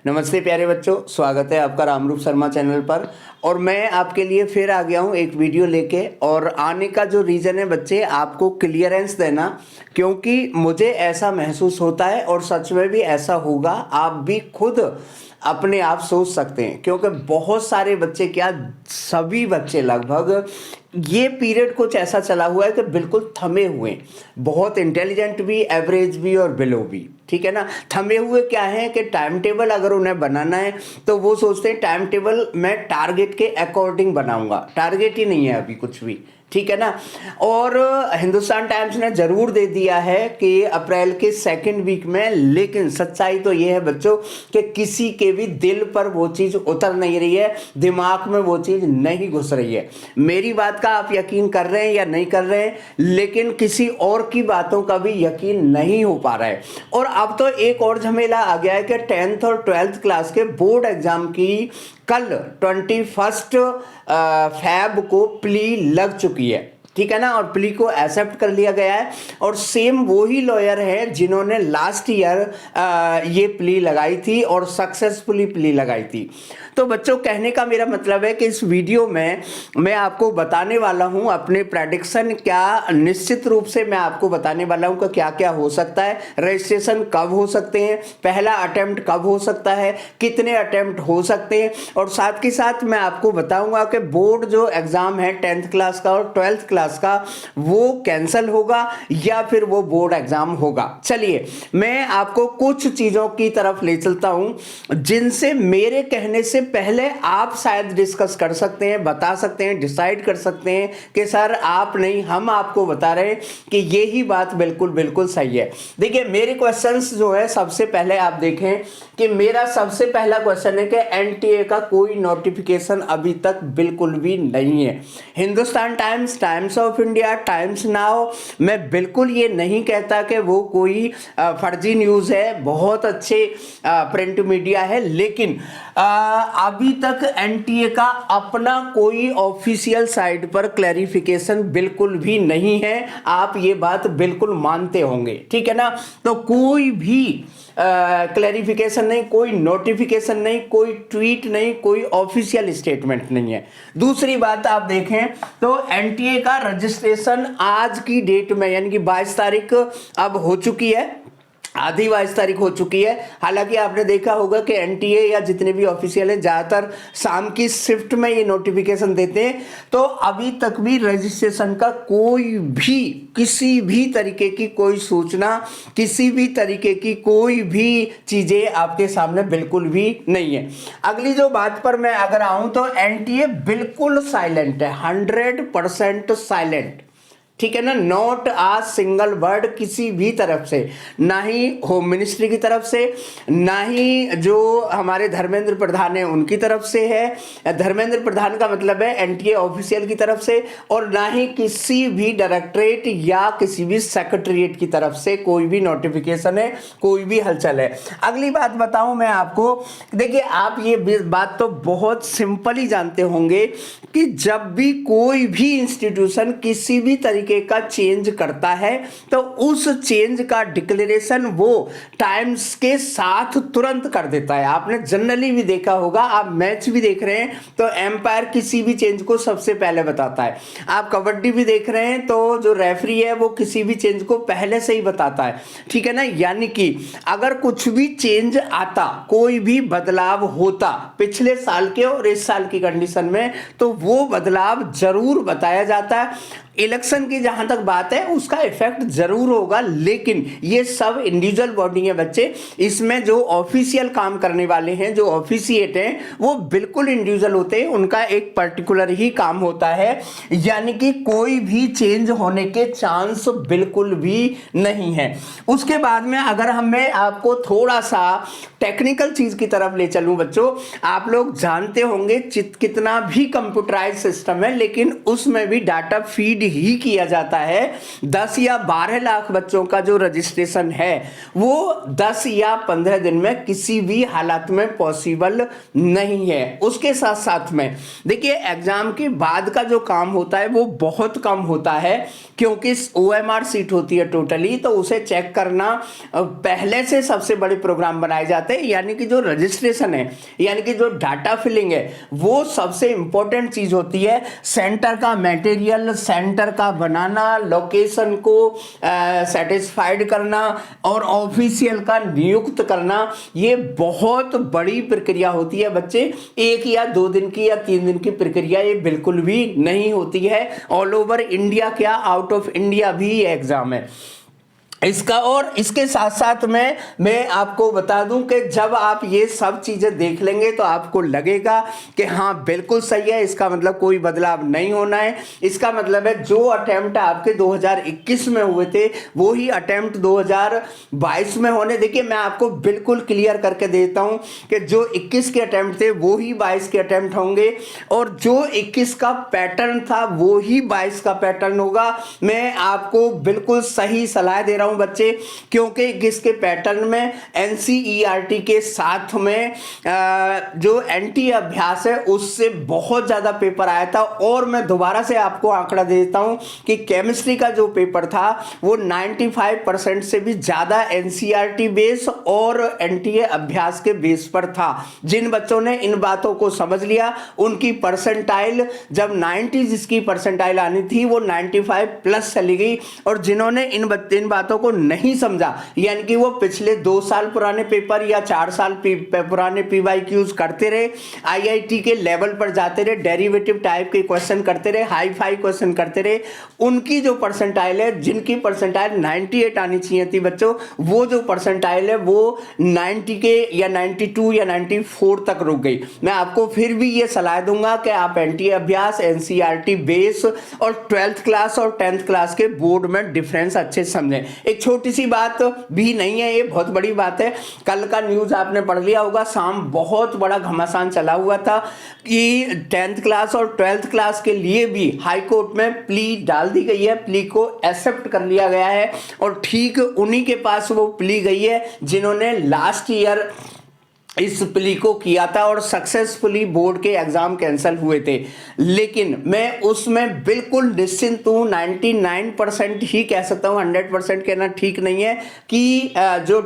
नमस्ते प्यारे बच्चों, स्वागत है आपका रामरूप शर्मा चैनल पर। और मैं आपके लिए फिर आ गया हूँ एक वीडियो लेके। और आने का जो रीज़न है बच्चे, आपको क्लियरेंस देना, क्योंकि मुझे ऐसा महसूस होता है और सच में भी ऐसा होगा। आप भी खुद अपने आप सोच सकते हैं, क्योंकि बहुत सारे बच्चे, क्या सभी बच्चे लगभग, ये पीरियड कुछ ऐसा चला हुआ है कि बिल्कुल थमे हुए, बहुत इंटेलिजेंट भी, एवरेज भी और बिलो भी। ठीक है ना। थमे हुए क्या है कि टाइम टेबल अगर उन्हें बनाना है तो वो सोचते हैं टाइम टेबल मैं टारगेट के अकॉर्डिंग बनाऊंगा। टारगेट ही नहीं है अभी कुछ भी। ठीक है ना। और हिंदुस्तान टाइम्स ने जरूर दे दिया है कि अप्रैल के सेकंड वीक में, लेकिन सच्चाई तो ये है बच्चों कि किसी के भी दिल पर वो चीज उतर नहीं रही है, दिमाग में वो चीज नहीं घुस रही है। मेरी बात का आप यकीन कर रहे हैं या नहीं कर रहे हैं, लेकिन किसी और की बातों का भी यकीन नहीं हो पा रहा है। और अब तो एक और झमेला आ गया है कि 10th और 12th क्लास के बोर्ड एग्जाम की कल 21 फैब को प्ली लग चुकी है। ठीक है ना। और प्ली को एक्सेप्ट कर लिया गया है। और सेम वही लॉयर है जिन्होंने लास्ट ईयर ये प्ली लगाई थी और सक्सेसफुली प्ली लगाई थी। तो बच्चों, कहने का मेरा मतलब है कि इस वीडियो में मैं आपको बताने वाला हूं अपने प्रेडिक्शन, क्या निश्चित रूप से मैं आपको बताने वाला हूं कि क्या क्या हो सकता है, रजिस्ट्रेशन कब हो सकते हैं, पहला अटेम्प्ट कब हो सकता है, कितने अटेम्प्ट हो सकते हैं। और साथ के साथ मैं आपको बताऊंगा कि बोर्ड जो एग्जाम है 10th क्लास का और 12th क्लास का, वो कैंसिल होगा या फिर वो बोर्ड एग्जाम होगा। चलिए मैं आपको कुछ चीजों की तरफ ले चलता हूं जिनसे मेरे कहने से पहले आप शायद डिस्कस कर सकते हैं, बता सकते हैं, डिसाइड कर सकते हैं कि सर आप नहीं, हम आपको बता रहे हैं कि यही बात बिल्कुल बिल्कुल सही है। देखिए मेरे क्वेश्चंस जो है, सबसे पहले आप देखें कि मेरा सबसे पहला क्वेश्चन है कि एनटीए का कोई नोटिफिकेशन अभी तक बिल्कुल भी नहीं है। Hindustan times, times of India, times now, मैं बिल्कुल ये नहीं कहता कि वो कोई फर्जी न्यूज है, बहुत अच्छे प्रिंट मीडिया है, लेकिन अभी तक एनटीए का अपना कोई ऑफिशियल साइट पर क्लैरिफिकेशन बिल्कुल भी नहीं है। आप ये बात बिल्कुल मानते होंगे। ठीक है ना। तो कोई भी क्लैरिफिकेशन नहीं, कोई नोटिफिकेशन नहीं, कोई ट्वीट नहीं, कोई ऑफिशियल स्टेटमेंट नहीं है। दूसरी बात आप देखें तो एनटीए का रजिस्ट्रेशन आज की डेट में, यानी कि 22 तारीख अब हो चुकी है, आधी 22 तारीख हो चुकी है। हालांकि आपने देखा होगा कि एनटीए या जितने भी ऑफिशियल है ज्यादातर शाम की शिफ्ट में ये नोटिफिकेशन देते हैं। तो अभी तक भी रजिस्ट्रेशन का कोई भी, किसी भी तरीके की कोई सूचना, किसी भी तरीके की कोई भी चीजें आपके सामने बिल्कुल भी नहीं है। अगली जो बात पर मैं अगर आऊं तो एनटीए बिल्कुल साइलेंट है, 100% साइलेंट। ठीक है ना। नॉट आ सिंगल वर्ड किसी भी तरफ से, ना ही होम मिनिस्ट्री की तरफ से, ना ही जो हमारे धर्मेंद्र प्रधान है उनकी तरफ से है, धर्मेंद्र प्रधान का मतलब है एनटीए ऑफिशियल की तरफ से, और ना ही किसी भी डायरेक्टरेट या किसी भी सेक्रेटरीट की तरफ से कोई भी नोटिफिकेशन है, कोई भी हलचल है। अगली बात बताऊं मैं आपको, देखिए आप ये बात तो बहुत सिंपली जानते होंगे कि जब भी कोई भी इंस्टीट्यूशन किसी भी तरीके का चेंज करता है तो उस चेंज का डिक्लेरेशन वो टाइम्स के साथ तुरंत कर देता है। आपने जनरली भी देखा होगा, आप मैच भी देख रहे हैं तो एम्पायर किसी भी चेंज को सबसे पहले बताता है। आप कबड्डी भी देख रहे हैं तो जो रेफरी है वो किसी भी चेंज को पहले से ही बताता है। ठीक है ना। यानी कि अगर कुछ भी चेंज आता, कोई भी बदलाव होता पिछले साल के और इस साल की कंडीशन में, तो वो बदलाव जरूर बताया जाता है। इलेक्शन की जहां तक बात है उसका इफेक्ट जरूर होगा, लेकिन ये सब इंडिविजुअल बॉडी है बच्चे। इसमें जो ऑफिशियल काम करने वाले हैं, जो ऑफिशिएट हैं, वो बिल्कुल इंडिविजुअल होते हैं, उनका एक पर्टिकुलर ही काम होता है। यानी कि कोई भी चेंज होने के चांस बिल्कुल भी नहीं है। उसके बाद में अगर मैं आपको थोड़ा सा टेक्निकल चीज की तरफ ले चलूं बच्चों, आप लोग जानते होंगे कितना भी कंप्यूटराइज सिस्टम है, लेकिन उसमें भी डाटा फीड ही किया जाता है। 10 या 12 लाख बच्चों का जो रजिस्ट्रेशन है वो 10 या 15 दिन में किसी भी हालत में पॉसिबल नहीं है। उसके साथ साथ में देखिए एग्जाम के बाद का जो काम होता है वो बहुत कम होता है, क्योंकि OMR सीट होती है टोटली, तो उसे चेक करना पहले से सबसे बड़े प्रोग्राम बनाए जाते हैं। यानी कि जो रजिस्ट्रेशन है, यानी कि जो डाटा फिलिंग है, वो सबसे इंपॉर्टेंट चीज होती है। सेंटर का मटेरियल, सेंटर का बनाना, लोकेशन को सेटिस्फाइड करना और ऑफिशियल का नियुक्त करना, ये बहुत बड़ी प्रक्रिया होती है बच्चे। 1 या 2 दिन की या 3 दिन की प्रक्रिया ये बिल्कुल भी नहीं होती है। ऑल ओवर इंडिया क्या, आउट ऑफ इंडिया भी ये एग्जाम है इसका। और इसके साथ साथ में मैं आपको बता दूं कि जब आप ये सब चीजें देख लेंगे तो आपको लगेगा कि हाँ बिल्कुल सही है, इसका मतलब कोई बदलाव नहीं होना है। इसका मतलब है जो अटेम्प्ट आपके 2021 में हुए थे वही अटेम्प्ट 2022 में होने। देखिए मैं आपको बिल्कुल क्लियर करके देता हूं कि जो 21 के अटेम्प्ट थे वो ही 22 के अटेम्प्ट होंगे, और जो 21 का पैटर्न था वो ही 22 का पैटर्न होगा। मैं आपको बिल्कुल सही सलाह दे रहा हूं बच्चे, क्योंकि इसके पैटर्न में NCERT के साथ में जो NTA अभ्यास है उससे बहुत ज्यादा पेपर आया था। और मैं दोबारा से आपको आंकड़ा दे देता हूं कि केमिस्ट्री का जो पेपर था वो 95% से भी ज्यादा NCERT बेस और NTA अभ्यास के बेस पर था। जिन बच्चों ने इन बातों को समझ लिया उनकी परसेंटाइल जब 90 जिसकी परसेंटाइल आनी थी वो 95 प्लस चली गई, और जिन्होंने इन बातों को नहीं समझा, यानी कि वो पिछले 2 साल पुराने पेपर या 4 साल पुराने PYQs करते रहे, IIT के लेवल पर जाते रहे, डेरिवेटिव टाइप के क्वेश्चन करते रहे, हाई फाई क्वेश्चन करते रहे, उनकी जो परसेंटाइल है, जिनकी परसेंटाइल 98 आनी चाहिए थी बच्चों, वो जो परसेंटाइल है वो 90 के या 92 या 94 तक रुक गई। मैं आपको फिर भी ये सलाह दूंगा कि आप NTA अभ्यास, NCERT बेस और 12th क्लास और 10th क्लास के बोर्ड में डिफरेंस अच्छे समझें। एक छोटी सी बात भी नहीं है, ये बहुत बड़ी बात है। कल का न्यूज आपने पढ़ लिया होगा, शाम बहुत बड़ा घमासान चला हुआ था कि 10th क्लास और 12th क्लास के लिए भी हाई कोर्ट में प्ली डाल दी गई है, प्ली को एक्सेप्ट कर लिया गया है, और ठीक उन्हीं के पास वो प्ली गई है जिन्होंने लास्ट ईयर इस प्ली को किया था और सक्सेसफुली बोर्ड के एग्जाम कैंसिल हुए थे। लेकिन मैं उसमें बिल्कुल निश्चिंत हूं, 99% ही कह सकता हूं, 100% कहना ठीक नहीं है कि जो